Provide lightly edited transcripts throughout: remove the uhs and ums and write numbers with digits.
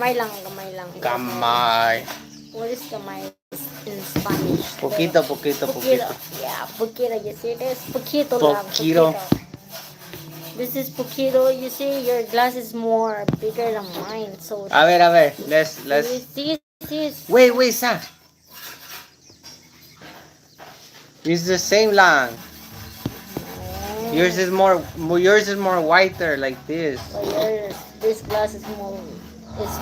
Gamay lang. Kamay. What is gamay in Spanish? Poquito. Yeah, poquito. You see this? Poquito lang. Poquito. This is poquito. You see, your glass is more bigger than mine. So. A ver. Let's. See. Wait, Sam. It's the same lang. Yours is more whiter like this. But this glass is more. It's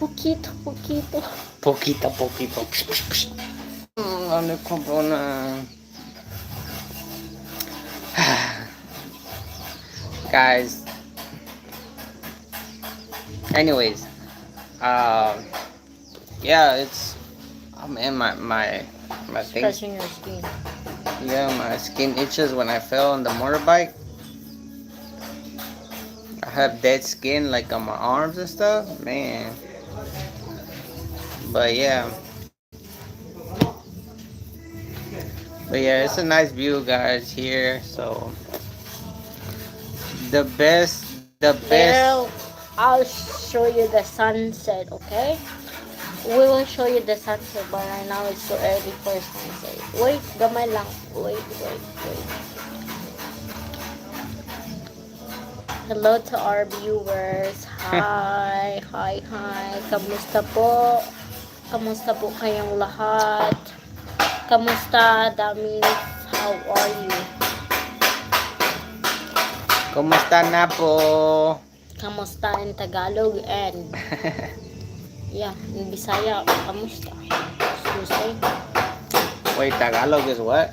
poquito. Poquito. Ano ko po na? Guys. Anyways, yeah, it's. Man, my thing. Scratching your skin. Yeah, my skin itches when I fell on the motorbike. I have dead skin like on my arms and stuff, man. But yeah, it's a nice view, guys, here. So the best. Well, I'll show you the sunset, okay? We will show you the sunset, but right now it's so early for sunset. Wait, gamay lang. Wait. Hello to our viewers. Hi. Kamusta po? Kamusta po kayong lahat? Kamusta? That means, how are you? Kumusta na po? Kamusta in Tagalog and yeah, in Bisaya, kamusta? Excuse me. Wait, Tagalog is what?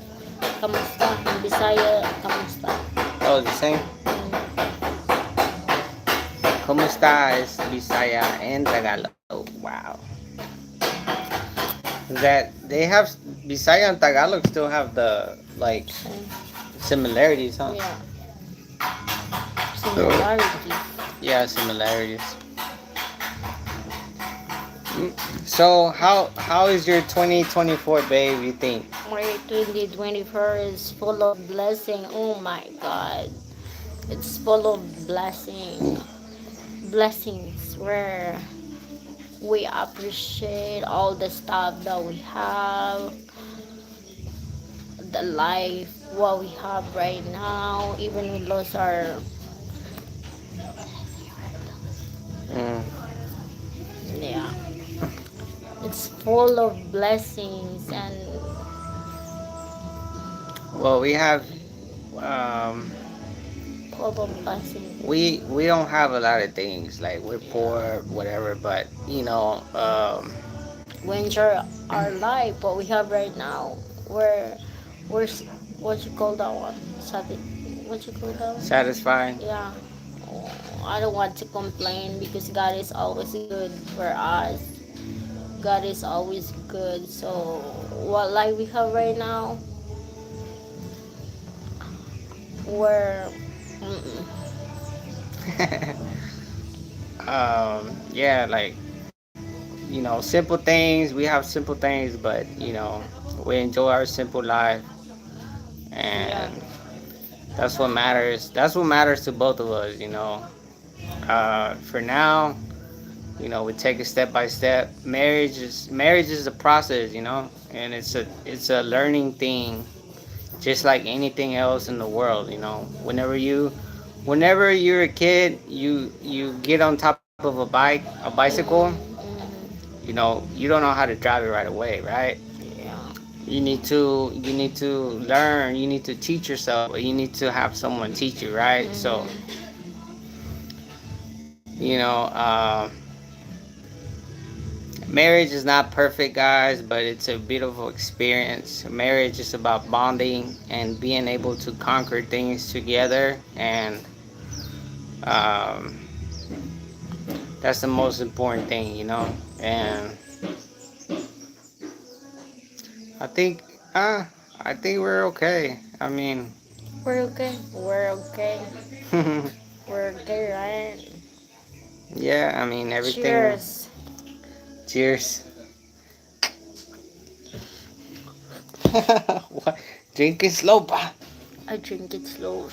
Kamusta? In Bisaya, kamusta? Oh, the same. Kumusta is Bisaya and Tagalog. Wow. That they have Bisaya and Tagalog still have the like similarities, huh? Yeah. Similarity. Yeah, similarities. So how is your 2024, babe, you think? My 2024 is full of blessing. Oh my God. It's full of blessings where we appreciate all the stuff that we have, the life, what we have right now. Even we lost our yeah. It's full of blessings and well, we have full of blessings. we don't have a lot of things, like we're poor, whatever, but we enjoy our life. What we have right now, we're what you call that one? What you call that one? satisfied. Yeah. I don't want to complain because God is always good for us. God is always good. So what life we have right now, we're Yeah, like simple things. We have simple things, but we enjoy our simple life, and that's what matters. That's what matters to both of us. For now, we take it step by step. Marriage is a process, and it's a learning thing, just like anything else in the world. Whenever you're a kid, you get on top of a bicycle. You don't know how to drive it right away, right? yeah. You need to learn. You need to teach yourself. You need to have someone teach you, right? So marriage is not perfect, guys, but it's a beautiful experience. Marriage is about bonding and being able to conquer things together, and that's the most important thing, and I think we're okay. I mean, We're okay. We're okay, right? yeah, I mean, everything. Cheers. What? Drink it slow, pa. I drink it slow.